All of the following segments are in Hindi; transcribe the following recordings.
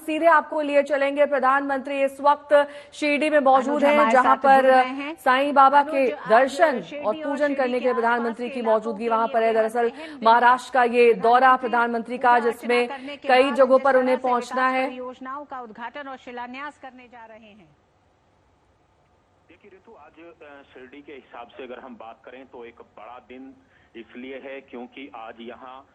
सीधे आपको लिए चलेंगे। प्रधानमंत्री इस वक्त शिरडी में मौजूद हैं, जहां पर साईं बाबा के दर्शन और पूजन करने के लिए प्रधानमंत्री की मौजूदगी वहां पर है। दरअसल महाराष्ट्र का ये दौरा प्रधानमंत्री का, जिसमें कई जगहों पर उन्हें पहुंचना है। योजनाओं का उद्घाटन और शिलान्यास करने जा रहे हैं। देखिए ऋतु, आज शिरडी के हिसाब से अगर हम बात करें तो एक बड़ा दिन इसलिए है क्योंकि आज यहाँ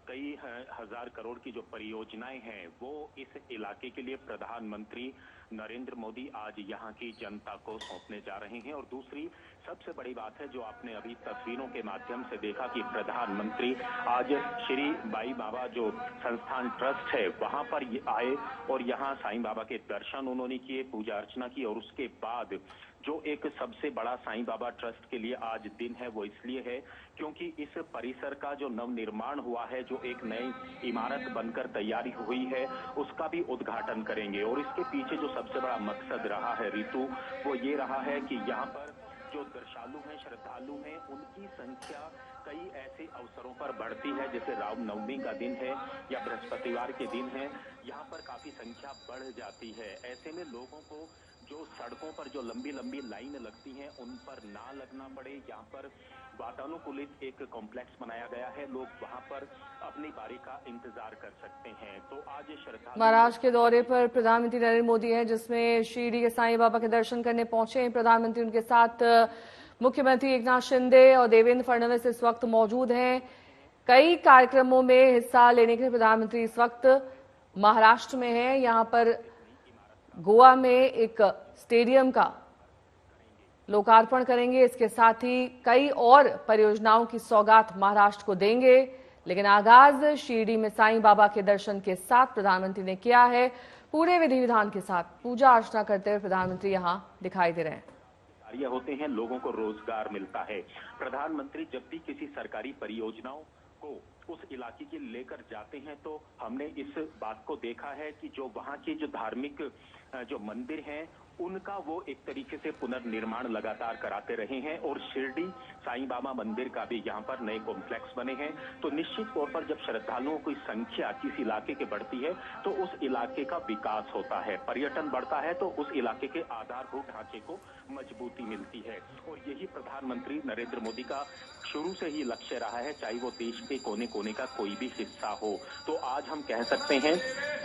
कई हजार करोड़ की जो परियोजनाएं हैं वो इस इलाके के लिए प्रधानमंत्री नरेंद्र मोदी आज यहाँ की जनता को सौंपने जा रहे हैं। और दूसरी सबसे बड़ी बात है जो आपने अभी तस्वीरों के माध्यम से देखा कि प्रधानमंत्री आज श्री बाई बाबा जो संस्थान ट्रस्ट है वहां पर आए और यहाँ साईं बाबा के दर्शन उन्होंने किए, पूजा अर्चना की। और उसके बाद जो एक सबसे बड़ा साईं बाबा ट्रस्ट के लिए आज दिन है वो इसलिए है क्योंकि इस परिसर का जो नवनिर्माण हुआ है, जो एक नई इमारत बनकर तैयारी हुई है, उसका भी उद्घाटन करेंगे। और इसके पीछे जो सबसे बड़ा मकसद रहा है ऋतु, वो ये रहा है कि यहाँ पर जो दर्शनालु हैं, श्रद्धालु हैं, उनकी संख्या कई ऐसे अवसरों पर बढ़ती है, जैसे रामनवमी का दिन है या बृहस्पतिवार के दिन है, यहाँ पर काफी संख्या बढ़ जाती है। ऐसे में लोगों को जो सड़कों पर जो लंबी लंबी लाइन लगती हैं उन पर ना लगना पड़े, यहाँ पर वातानुकूलित एक कॉम्प्लेक्स बनाया गया है, लोग वहां पर अपनी बारी का इंतजार कर सकते हैं। तो आज श्रद्धालु महाराष्ट्र के दौरे पर प्रधानमंत्री नरेंद्र मोदी है, जिसमें शिरडी के साईं बाबा के दर्शन करने पहुंचे हैं प्रधानमंत्री। उनके साथ मुख्यमंत्री एकनाथ शिंदे और देवेंद्र फडणवीस इस वक्त मौजूद हैं। कई कार्यक्रमों में हिस्सा लेने के लिए प्रधानमंत्री इस वक्त महाराष्ट्र में है। यहाँ पर गोवा में एक स्टेडियम का लोकार्पण करेंगे, इसके साथ ही कई और परियोजनाओं की सौगात महाराष्ट्र को देंगे। लेकिन आगाज शिरडी में साईं बाबा के दर्शन के साथ प्रधानमंत्री ने किया है। पूरे विधि विधान के साथ पूजा अर्चना करते हुए प्रधानमंत्री यहां दिखाई दे रहे हैं। कार्य होते हैं, लोगों को रोजगार मिलता है। प्रधानमंत्री जब भी किसी सरकारी परियोजनाओं को उस इलाके के लेकर जाते हैं तो हमने इस बात को देखा है कि जो वहाँ के जो धार्मिक जो मंदिर हैं उनका वो एक तरीके से पुनर्निर्माण लगातार कराते रहे हैं। और शिरडी साईं बाबा मंदिर का भी यहाँ पर नए कॉम्प्लेक्स बने हैं। तो निश्चित तौर पर जब श्रद्धालुओं की संख्या किसी इलाके के बढ़ती है तो उस इलाके का विकास होता है, पर्यटन बढ़ता है, तो उस इलाके के आधारभूत ढांचे को मजबूती मिलती है। और यही प्रधानमंत्री नरेंद्र मोदी का शुरू से ही लक्ष्य रहा है, चाहे वो देश के कोने कोने का कोई भी हिस्सा हो। तो आज हम कह सकते हैं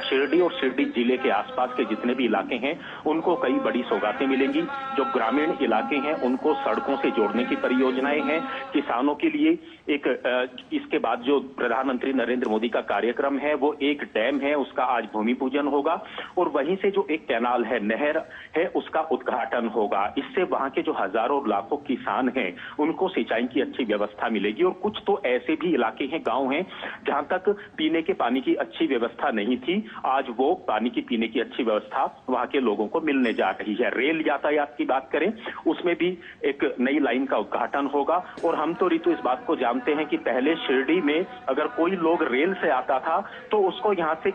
शिरडी और शिरडी जिले के आसपास के जितने भी इलाके हैं उनको कई बड़ी सौगातें मिलेंगी। जो ग्रामीण इलाके हैं उनको सड़कों से जोड़ने की परियोजनाएं हैं, किसानों के लिए एक इसके बाद जो प्रधानमंत्री नरेंद्र मोदी का कार्यक्रम है वो एक डैम है, उसका आज भूमि पूजन होगा। और वहीं से जो एक कैनाल है, नहर है, उसका उद्घाटन होगा। इससे वहां के जो हजारों लाखों किसान हैं उनको सिंचाई की अच्छी व्यवस्था मिलेगी। और कुछ तो ऐसे भी इलाके हैं, गांव हैं, जहां तक पीने के पानी की अच्छी व्यवस्था नहीं थी, आज वो पानी की पीने की अच्छी व्यवस्था वहां के लोगों को मिलने जा रही है। रेल यातायात की बात करें उसमें भी एक नई लाइन का उद्घाटन होगा। और हम तो ऋतु इस बात को जानते हैं कि पहले शिरडी में अगर कोई लोग रेल से आता था तो उसको यहाँ से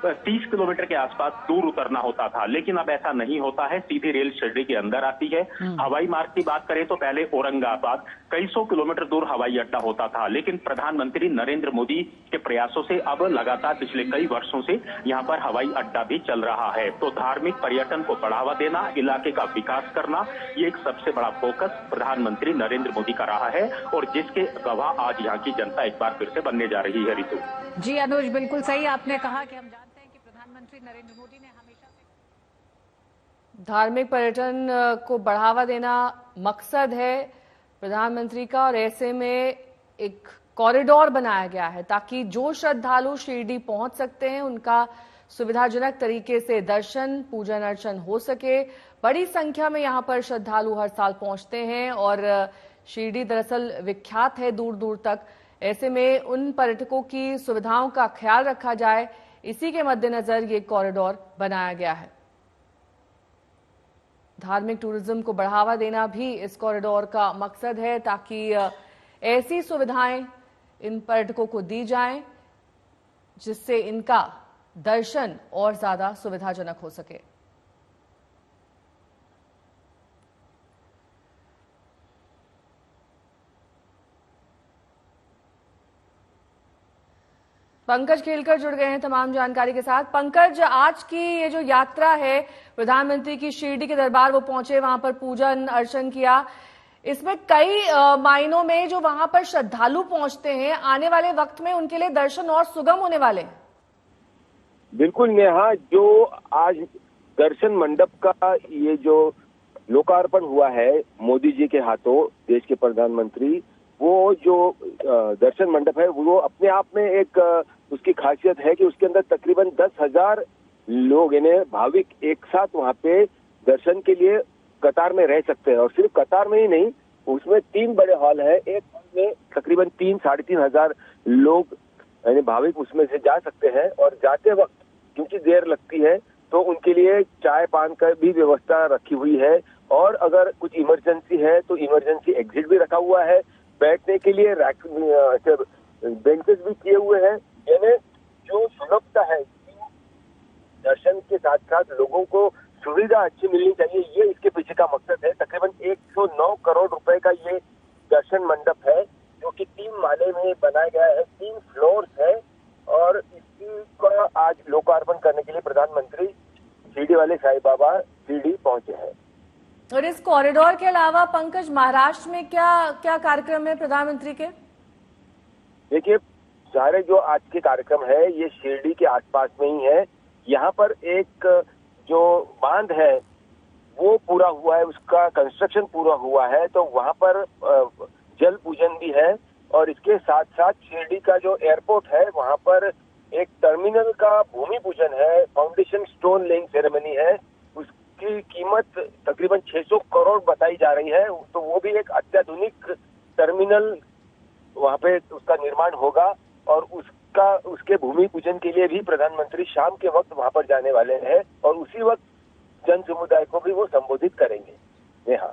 30 किलोमीटर के आसपास दूर उतरना होता था, लेकिन अब ऐसा नहीं होता है, सीधी रेल शिरडी के अंदर आती है। हवाई मार्ग की बात करें तो पहले औरंगाबाद कई सौ किलोमीटर दूर हवाई अड्डा होता था, लेकिन प्रधानमंत्री नरेंद्र मोदी के प्रयासों से अब लगातार पिछले कई वर्षों से यहाँ पर हवाई अड्डा भी चल रहा है। तो धार्मिक पर्यटन को बढ़ावा देना, इलाके का विकास करना, ये एक सबसे बड़ा फोकस प्रधानमंत्री नरेंद्र मोदी का रहा है और जिसके गवाह आज यहाँ की जनता एक बार फिर से बनने जा रही है। ऋतु जी अनुज, बिल्कुल सही आपने कहा कि हम जानते हैं कि प्रधानमंत्री नरेंद्र मोदी ने हमेशा से धार्मिक पर्यटन को बढ़ावा देना मकसद है प्रधानमंत्री का। और ऐसे में एक कॉरिडोर बनाया गया है ताकि जो श्रद्धालु शिरडी पहुंच सकते हैं उनका सुविधाजनक तरीके से दर्शन पूजन अर्चन हो सके। बड़ी संख्या में यहां पर श्रद्धालु हर साल पहुंचते हैं और शिरडी दरअसल विख्यात है दूर दूर तक। ऐसे में उन पर्यटकों की सुविधाओं का ख्याल रखा जाए, इसी के मद्देनजर ये कॉरिडोर बनाया गया है। धार्मिक टूरिज्म को बढ़ावा देना भी इस कॉरिडोर का मकसद है ताकि ऐसी सुविधाएं इन पर्यटकों को दी जाएं जिससे इनका दर्शन और ज्यादा सुविधाजनक हो सके। पंकज खेलकर जुड़ गए हैं तमाम जानकारी के साथ। पंकज, आज की ये जो यात्रा है प्रधानमंत्री की, शिरडी के दरबार वो पहुंचे, वहां पर पूजन अर्चन किया, इसमें कई मायनों में जो वहां पर श्रद्धालु पहुंचते हैं, आने वाले वक्त में उनके लिए दर्शन और सुगम होने वाले हैं। बिल्कुल नेहा, जो आज दर्शन मंडप का ये जो लोकार्पण हुआ है मोदी जी के हाथों, देश के प्रधानमंत्री, वो जो दर्शन मंडप है वो अपने आप में एक उसकी खासियत है कि उसके अंदर तकरीबन 10,000 लोग यानी भाविक एक साथ वहां पे दर्शन के लिए कतार में रह सकते हैं। और सिर्फ कतार में ही नहीं, उसमें 3 बड़े हॉल है। एक हॉल में तकरीबन 3-3,500 लोग यानी भाविक उसमें से जा सकते हैं। और जाते वक्त क्योंकि देर लगती है तो उनके लिए चाय पान का भी व्यवस्था रखी हुई है। और अगर कुछ इमरजेंसी है तो इमरजेंसी एग्जिट भी रखा हुआ है। बैठने के लिए बेंचेस भी किए हुए हैं। यानी जो सुलभता है, दर्शन के साथ साथ लोगों को सुविधा अच्छी मिलनी चाहिए, ये इसके पीछे का मकसद है। तकरीबन 109 करोड़ रुपए का ये दर्शन मंडप है जो कि 3 माले में बनाया गया है, 3 फ्लोर्स है। और इसी का आज लोकार्पण करने के लिए प्रधानमंत्री शिरडी वाले साईं बाबा शिरडी पहुंचे हैं। और इस कॉरिडोर के अलावा पंकज, महाराष्ट्र में क्या क्या कार्यक्रम है प्रधानमंत्री के? देखिए, सारे जो आज के कार्यक्रम है ये शिरडी के आसपास में ही है। यहाँ पर एक जो बांध है वो पूरा हुआ है, उसका कंस्ट्रक्शन पूरा हुआ है, तो वहाँ पर जल पूजन भी है। और इसके साथ साथ शिरडी का जो एयरपोर्ट है वहाँ पर एक टर्मिनल का भूमि पूजन है, फाउंडेशन स्टोन लेइंग सेरेमनी है। उसकी कीमत तकरीबन 600 करोड़ बताई जा रही है। तो वो भी एक अत्याधुनिक टर्मिनल वहाँ पे उसका निर्माण होगा। और उसके भूमि पूजन के लिए भी प्रधानमंत्री शाम के वक्त वहां पर जाने वाले हैं और उसी वक्त जन समुदाय को भी वो संबोधित करेंगे। नेहा,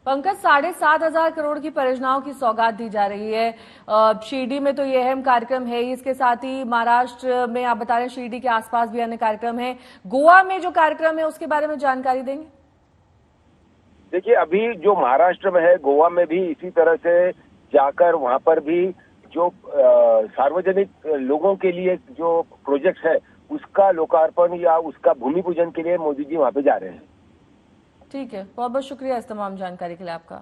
पंकज, 7,500 करोड़ की परियोजनाओं की सौगात दी जा रही है। शिरडी में तो ये अहम कार्यक्रम है ही, इसके साथ ही महाराष्ट्र में आप बता रहे हैं शिरडी के आसपास भी अन्य कार्यक्रम है। गोवा में जो कार्यक्रम है उसके बारे में जानकारी देंगे? देखिए, अभी जो महाराष्ट्र में है, गोवा में भी इसी तरह से जाकर वहां पर भी जो सार्वजनिक लोगों के लिए जो प्रोजेक्ट है उसका लोकार्पण या उसका भूमि पूजन के लिए मोदी जी वहां पे जा रहे हैं। ठीक है, बहुत बहुत शुक्रिया इस तमाम जानकारी के लिए आपका।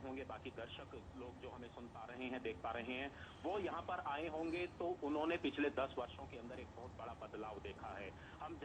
होंगे बाकी दर्शक लोग जो हमें सुन पा रहे हैं, देख पा रहे हैं, वो यहाँ पर आए होंगे तो उन्होंने पिछले 10 वर्षों के अंदर एक बहुत बड़ा बदलाव देखा है। हम